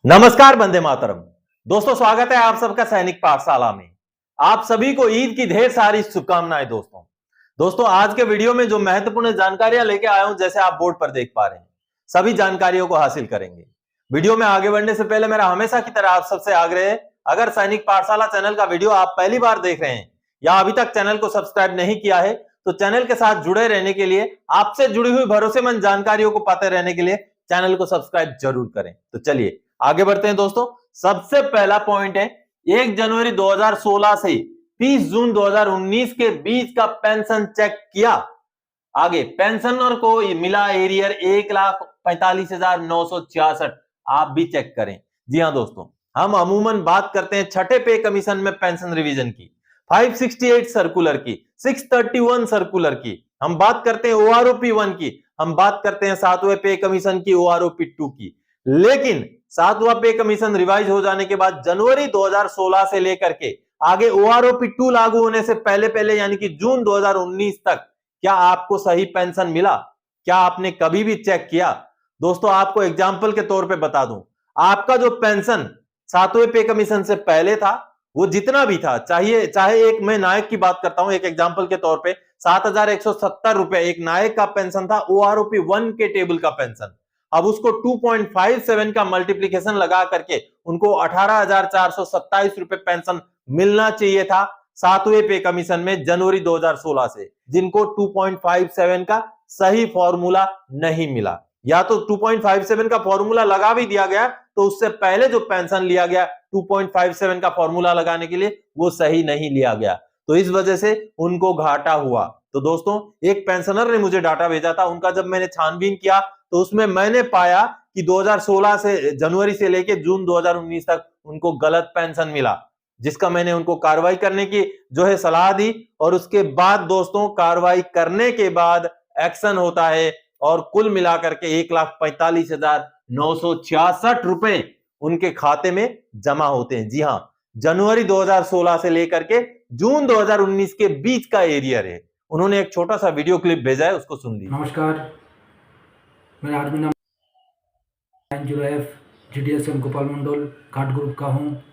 नमस्कार, वंदे मातरम। दोस्तों, स्वागत है आप सबका सैनिक पाठशाला में। आप सभी को ईद की ढेर सारी शुभकामनाएं। दोस्तों आज के वीडियो में जो महत्वपूर्ण जानकारियां लेके आया हूं, जैसे आप बोर्ड पर देख पा रहे हैं, सभी जानकारियों को हासिल करेंगे। वीडियो में आगे बढ़ने से पहले मेरा हमेशा की तरह आप सबसे आग्रह है, अगर सैनिक पाठशाला चैनल का वीडियो आप पहली बार देख रहे हैं या अभी तक चैनल को सब्सक्राइब नहीं किया है, तो चैनल के साथ जुड़े रहने के लिए, आपसे जुड़ी हुई भरोसेमंद जानकारियों को पाते रहने के लिए चैनल को सब्सक्राइब जरूर करें। तो चलिए आगे बढ़ते हैं। दोस्तों सबसे पहला पॉइंट है, 1 जनवरी 2016 से 30 जून 2019 के बीच का पेंशन चेक किया। आगे पेंशनर को मिला एरियर 1,45,966। आप भी चेक करें। जी हां दोस्तों, हम अमूमन बात करते हैं छठे पे कमीशन में पेंशन रिवीजन की, 568 सर्कुलर की, 631 सर्कुलर की, हम बात करते हैं ओआरओपी 1 की, हम बात करते हैं 7वें पे कमीशन की, ओआरओपी 2 की। लेकिन 7वां पे कमीशन रिवाइज हो जाने के बाद जनवरी 2016 से लेकर के आगे ओआरओपी 2 लागू होने से पहले पहले यानी कि जून 2019 तक क्या आपको सही पेंशन मिला? क्या आपने कभी भी चेक किया? दोस्तों आपको एग्जाम्पल के तौर पे बता दूं, आपका जो पेंशन 7वें पे कमीशन से पहले था, वो जितना भी था, चाहे एक मैं नायक की बात करता हूं, एक एग्जाम्पल के तौर पे 7,170 रुपए एक नायक का पेंशन था, ओआरओपी 1 के टेबल का पेंशन। अब उसको 2.57 का मल्टीप्लीकेशन लगा करके उनको 18,427 रुपए पेंशन मिलना चाहिए था 7वें पे कमीशन में जनवरी 2016 से, जिनको 2.57 का सही फॉर्मूला नहीं मिला, या तो 2.57 का फॉर्मूला लगा भी दिया गया तो उससे पहले जो पेंशन लिया गया 2.57 का फॉर्मूला लगाने के लिए वो सही नहीं लिया गया, तो इस वजह से उनको घाटा हुआ। तो दोस्तों एक पेंशनर ने मुझे डाटा भेजा था, उनका जब मैंने छानबीन किया तो उसमें मैंने पाया कि 2016 से जनवरी से लेकर जून 2019 तक उनको गलत पेंशन मिला, जिसका मैंने उनको कार्रवाई करने की जो है सलाह दी। और उसके बाद दोस्तों कार्रवाई करने के बाद एक्शन होता है और कुल मिलाकर के 1,45,966 रुपए उनके खाते में जमा होते हैं। जी हां, जनवरी 2016 से लेकर के जून 2019 के बीच का एरियर है। उन्होंने एक छोटा सा वीडियो क्लिप भेजा है, उसको सुन लीजिए। नमस्कार, मेरा आर्मी नाम 90F GDSM गोपाल मंडल घाट ग्रुप का हूँ।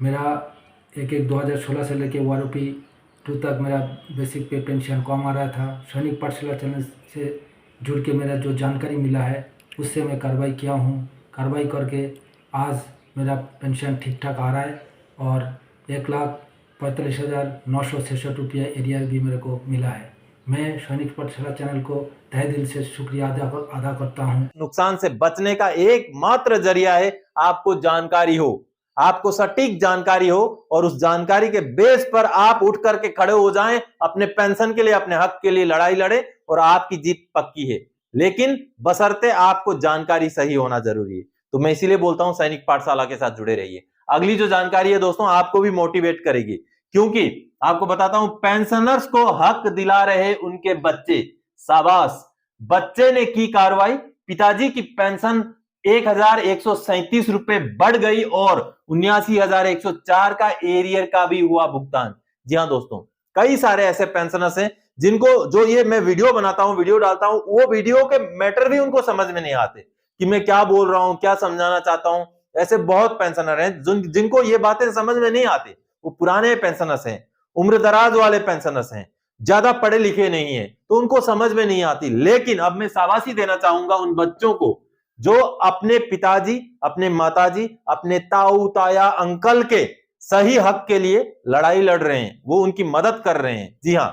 मेरा 1/1/2016 से लेके ओआरओपी 2 तक मेरा बेसिक पे पेंशन कम आ रहा था। सैनिक पाठशाला चैनल से जुड़ के मेरा जो जानकारी मिला है उससे मैं कार्रवाई किया हूँ। कार्रवाई करके आज मेरा पेंशन ठीक ठाक आ रहा है और 1,45,966 रुपये एरियर भी मेरे को मिला है। मैं सैनिक पाठशाला चैनल को तहे दिल से शुक्रिया अदा करता हूं। नुकसान से बचने का एकमात्र जरिया है आपको जानकारी हो, आपको सटीक जानकारी हो और उस जानकारी के बेस पर आप उठ करके खड़े हो जाएं, अपने पेंशन के लिए, अपने हक के लिए लड़ाई लड़े और आपकी जीत पक्की है। लेकिन बशर्ते आपको जानकारी सही होना जरूरी है। तो मैं इसीलिए बोलता हूं सैनिक पाठशाला के साथ जुड़े रहिए। अगली जो जानकारी है दोस्तों आपको भी मोटिवेट करेगी, क्योंकि आपको बताता हूं पेंशनर्स को हक दिला रहे उनके बच्चे। शाबाश, बच्चे ने की कार्रवाई, पिताजी की पेंशन 1,137 रुपए बढ़ गई और 79,104 का एरियर का भी हुआ भुगतान। जी हां दोस्तों, कई सारे ऐसे पेंशनर्स हैं जिनको जो ये मैं वीडियो बनाता हूं, वीडियो डालता हूं, वो वीडियो के मैटर भी उनको समझ में नहीं आते कि मैं क्या बोल रहा हूं, क्या समझाना चाहता हूं। ऐसे बहुत पेंशनर हैं जिनको ये बातें समझ में नहीं आती। वो पुराने पेंशनर्स हैं, उम्र दराज वाले पेंशनर्स हैं, ज्यादा पढ़े लिखे नहीं है, तो उनको समझ में नहीं आती। लेकिन अब मैं शाबाशी देना चाहूंगा उन बच्चों को जो अपने पिताजी, अपने माताजी, अपने ताऊ ताया अंकल के सही हक के लिए लड़ाई लड़ रहे हैं, वो उनकी मदद कर रहे हैं। जी हां,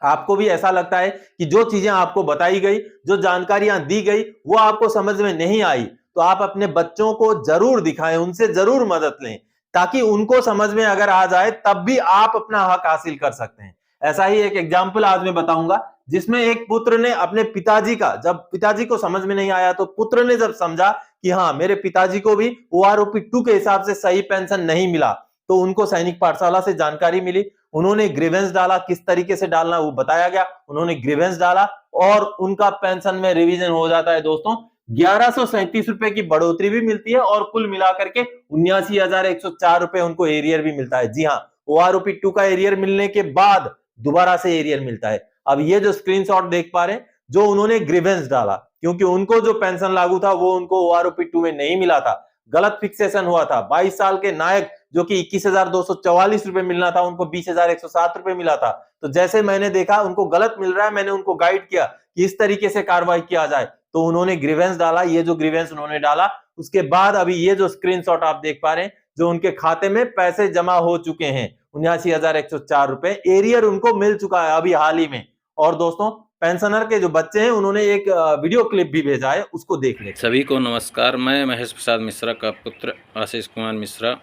आपको भी ऐसा लगता है कि जो चीजें आपको बताई गई, जो जानकारियां दी गई, वो आपको समझ में नहीं आई, तो आप अपने बच्चों को जरूर दिखाएं, उनसे जरूर मदद लें, ताकि उनको समझ में अगर आ जाए तब भी आप अपना हक हासिल कर सकते हैं। ऐसा ही एक एग्जाम्पल आज मैं बताऊंगा, जिसमें एक पुत्र ने अपने पिताजी का, जब पिताजी को समझ में नहीं आया तो पुत्र ने जब समझा कि हाँ मेरे पिताजी को भी ओआरओपी 2 के हिसाब से सही पेंशन नहीं मिला, तो उनको सैनिक पाठशाला से जानकारी मिली। उन्होंने ग्रीवेंस डाला, किस तरीके से डालना वो बताया गया, उन्होंने ग्रीवेंस डाला और उनका पेंशन में रिवीजन हो जाता है दोस्तों। 1,137 रुपए की बढ़ोतरी भी मिलती है और कुल मिलाकर के 79,104 रुपए उनको एरियर भी मिलता है। जी हाँ, ओआरओपी 2 का एरियर मिलने के बाद दोबारा से एरियर मिलता है। अब ये जो स्क्रीनशॉट देख पा रहे हैं, जो उन्होंने ग्रीवेंस डाला, क्योंकि उनको जो पेंशन लागू था वो उनको OROP 2 में नहीं मिला था, गलत फिक्सेशन हुआ था। 22 साल के नायक जो कि 21,244 रुपए मिलना था, उनको 20,107 रुपए मिला था। तो जैसे मैंने देखा उनको गलत मिल रहा है, मैंने उनको गाइड किया कि इस तरीके से कार्रवाई किया जाए, तो उन्होंने ग्रीवेंस डाला। ये जो ग्रीवेंस उन्होंने डाला, उसके बाद अभी ये जो स्क्रीनशॉट आप देख पा रहे हैं, जो उनके खाते में पैसे जमा हो चुके हैं 79,104 रुपए, एरियर उनको मिल चुका है अभी हाल ही में। और दोस्तों, पेंशनर के जो बच्चे हैं उन्होंने एक वीडियो क्लिप भी भेजा है, उसको देख लेते हैं। सभी को नमस्कार। मैं महेश प्रसाद मिश्रा का पुत्र आशीष कुमार मिश्रा।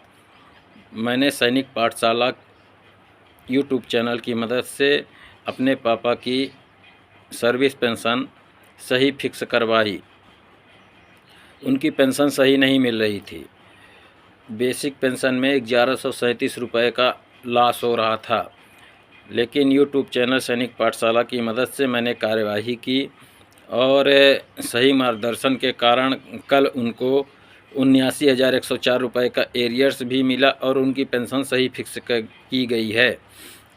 मैंने सैनिक पाठशाला यूट्यूब चैनल की मदद से अपने पापा की सर्विस पेंशन सही फिक्स करवाई। उनकी पेंशन सही नहीं मिल रही थी। बेसिक पेंशन में 1137 रुपये का लॉस हो रहा था, लेकिन यूट्यूब चैनल सैनिक पाठशाला की मदद से मैंने कार्यवाही की और सही मार्गदर्शन के कारण कल उनको 79,104 रुपये का एरियर्स भी मिला और उनकी पेंशन सही फिक्स की गई है।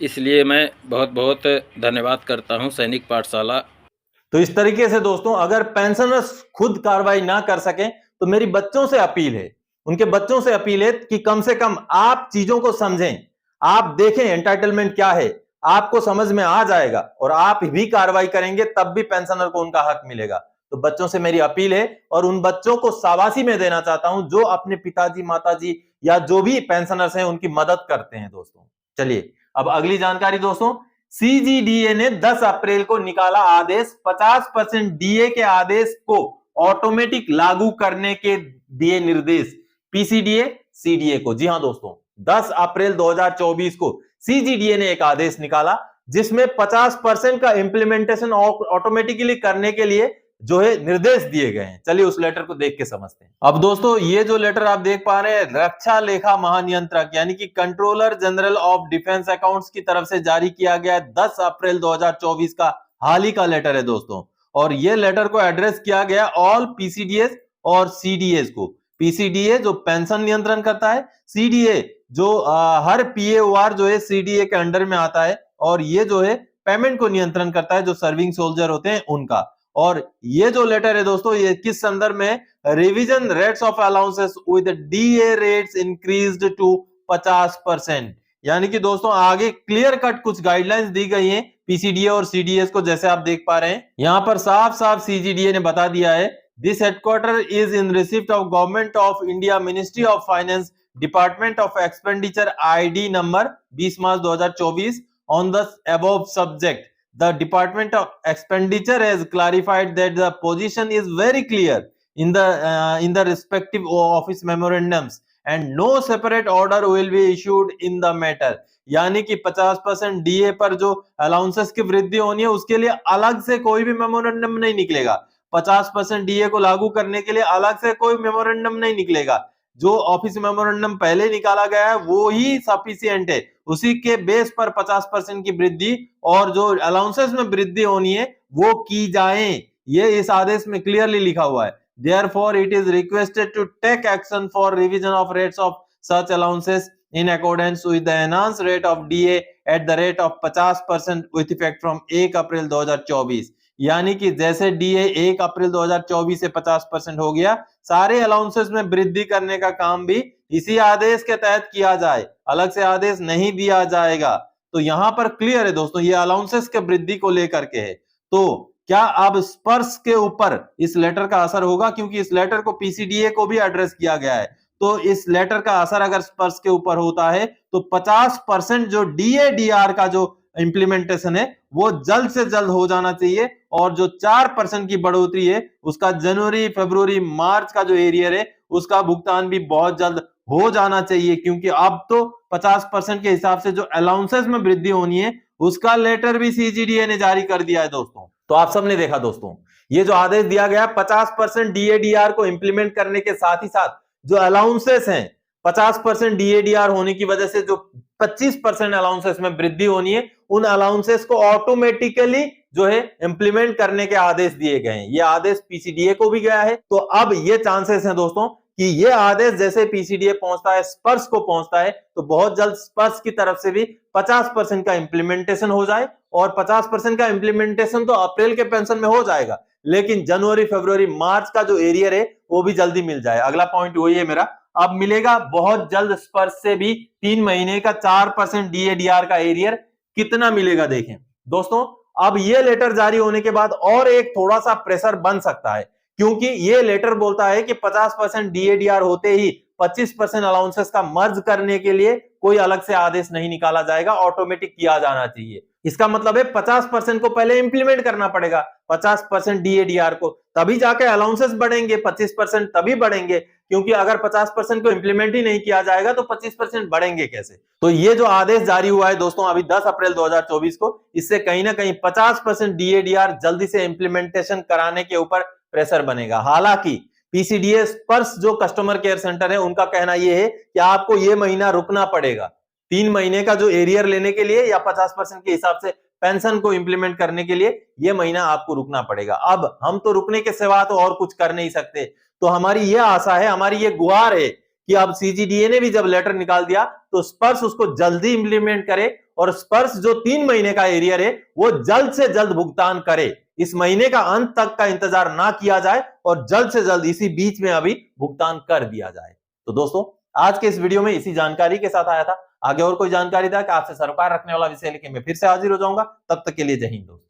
इसलिए मैं बहुत बहुत धन्यवाद करता हूं सैनिक पाठशाला। तो इस तरीके से दोस्तों, अगर पेंशनर्स खुद कार्रवाई ना कर सकें तो मेरी बच्चों से अपील है, उनके बच्चों से अपील है कि कम से कम आप चीजों को समझें, आप देखें एंटाइटलमेंट क्या है, आपको समझ में आ जाएगा और आप भी कार्रवाई करेंगे, तब भी पेंशनर को उनका हक मिलेगा। तो बच्चों से मेरी अपील है, और उन बच्चों को शाबाशी में देना चाहता हूं जो अपने पिताजी माताजी या जो भी पेंशनर्स हैं उनकी मदद करते हैं। दोस्तों चलिए अब अगली जानकारी। दोस्तों, CGDA ने 10 अप्रैल को निकाला आदेश, 50% DA के आदेश को ऑटोमेटिक लागू करने के दिए निर्देश PCDA CDA को। जी हां दोस्तों, 10 अप्रैल 2024 को CGDA ने एक आदेश निकाला जिसमें 50% का इंप्लीमेंटेशन ऑटोमेटिकली करने के लिए जो है निर्देश दिए गए हैं। चलिए उस लेटर को देख के समझते हैं। अब दोस्तों, ये जो लेटर आप देख पा रहे हैं, रक्षा लेखा महानियंत्रक यानी कि controller general of defence accounts की तरफ से जारी किया गया 10 अप्रैल 2024 का हाल ही का लेटर है दोस्तों। और ये लेटर को एड्रेस किया गया ऑल PCDS और CDS को। PCDA जो पेंशन नियंत्रण करता है, CDA जो हर PAOR जो है CDA के अंडर में आता है, और ये जो है पेमेंट को नियंत्रण करता है जो सर्विंग सोल्जर होते हैं उनका। और ये जो लेटर है दोस्तों, ये किस संदर्भ में? Revision rates of allowances with DA rates increased to 50%। यानी कि दोस्तों आगे क्लियर कट कुछ गाइडलाइंस दी गई हैं PCDA और CDS को, जैसे आप देख पा रहे हैं यहां पर साफ साफ CGDA ने बता दिया है, this headquarter is in receipt of government of India, ministry of finance, department of expenditure ID number 20 March 2024 on the above subject. The Department of Expenditure has clarified that the position is very clear in the respective office memorandums and no separate order will be issued in the matter। यानी कि 50% DA पर जो allowances की वृद्धि होनी है उसके लिए अलग से कोई भी मेमोरेंडम नहीं निकलेगा। 50% DA को लागू करने के लिए अलग से कोई मेमोरेंडम नहीं निकलेगा। जो ऑफिस मेमोरेंडम पहले निकाला गया है वो ही सफिशिएंट है, उसी के बेस पर 50% की वृद्धि और जो अलाउंसेस में वृद्धि होनी है वो की जाए। ये इस आदेश में क्लियरली लिखा हुआ है। Therefore, it is requested to take action for revision of rates of such allowances in accordance with the enhanced rate of DA at the rate of 50% with effect from 1 अप्रैल 2024। यानी कि जैसे DA 1 अप्रैल 2024 से 50% हो गया, सारे अलाउंसेस में वृद्धि करने का काम भी इसी आदेश के तहत किया जाए, अलग से आदेश नहीं दिया जाएगा। तो यहां पर क्लियर है दोस्तों, ये अलाउंसेस के वृद्धि को लेकर के है। तो क्या अब स्पर्श के ऊपर इस लेटर का असर होगा? क्योंकि इस लेटर को PCDA को भी एड्रेस किया गया है, तो इस लेटर का असर अगर स्पर्श के ऊपर होता है तो 50% जो DA/DR का जो इंप्लीमेंटेशन है वो जल्द से जल्द हो जाना चाहिए, और जो 4% की बढ़ोतरी है उसका जनवरी, फरवरी, मार्च का जो एरियर है उसका भुगतान भी बहुत जल्द हो जाना चाहिए, क्योंकि अब तो 50% के हिसाब से जो अलाउंसेस में वृद्धि होनी है उसका लेटर भी CGDA ने जारी कर दिया है दोस्तों। तो आप सबने देखा दोस्तों, ये जो आदेश दिया गया 50% DA/DR को इंप्लीमेंट करने के साथ ही साथ जो अलाउंसेस हैं 50% DA/DR होने की वजह से जो 25% अलाउंसेस में वृद्धि होनी है, उन अलाउंसेस को ऑटोमेटिकली जो है इंप्लीमेंट करने के आदेश दिए गए हैं। ये आदेश PCDA को भी गया है। तो अब ये चांसेस हैं दोस्तों कि ये आदेश जैसे PCDA पहुंचता है, स्पर्श को पहुंचता है, तो बहुत जल्द स्पर्श की तरफ से भी 50% का इंप्लीमेंटेशन हो जाए और 50% का इंप्लीमेंटेशन तो अप्रैल के पेंशन में हो जाएगा, लेकिन जनवरी, फरवरी, मार्च का जो एरियर है वो भी जल्दी मिल जाए। अगला पॉइंट वही है मेरा, अब मिलेगा बहुत जल्द स्पर्श से भी 3 महीने का 4% DADR का एरियर। कितना मिलेगा देखें दोस्तों, अब ये लेटर जारी होने के बाद और एक थोड़ा सा प्रेशर बन सकता है, क्योंकि ये लेटर बोलता है कि 50% DADR होते ही 25% अलाउंसेस का मर्ज करने के लिए कोई अलग से आदेश नहीं निकाला जाएगा, ऑटोमेटिक किया जाना चाहिए। इसका मतलब है 50% को पहले इंप्लीमेंट करना पड़ेगा, 50% DADR को, तभी जाके अलाउंसेस बढ़ेंगे, 25% तभी बढ़ेंगे, क्योंकि अगर 50% को इंप्लीमेंट ही नहीं किया जाएगा तो 25% बढ़ेंगे कैसे। तो ये जो आदेश जारी हुआ है दोस्तों अभी 10 अप्रैल 2024 को, इससे कहीं ना कहीं 50% DADR जल्दी से इंप्लीमेंटेशन कराने के ऊपर प्रेशर बनेगा। हालांकि PCDS स्पर्श जो कस्टमर केयर सेंटर है उनका कहना यह है कि आपको ये महीना रुकना पड़ेगा 3 महीने का जो एरियर लेने के लिए, या 50% के हिसाब से पेंशन को इंप्लीमेंट करने के लिए ये महीना आपको रुकना पड़ेगा। अब हम तो रुकने के सिवा तो और कुछ कर नहीं सकते, तो हमारी ये आशा है, हमारी ये गुहार है कि अब CGDA ने भी जब लेटर निकाल दिया तो स्पर्श उसको जल्दी इंप्लीमेंट करे और स्पर्श जो 3 महीने का एरियर है वो जल्द से जल्द भुगतान करे। इस महीने का अंत तक का इंतजार ना किया जाए और जल्द से जल्द इसी बीच में अभी भुगतान कर दिया जाए। तो दोस्तों आज के इस वीडियो में इसी जानकारी के साथ आया था। आगे और कोई जानकारी था कि आपसे सरोकार रखने वाला विषय लेके मैं फिर से हाजिर हो जाऊंगा। तब तक के लिए जय हिंद दोस्तों।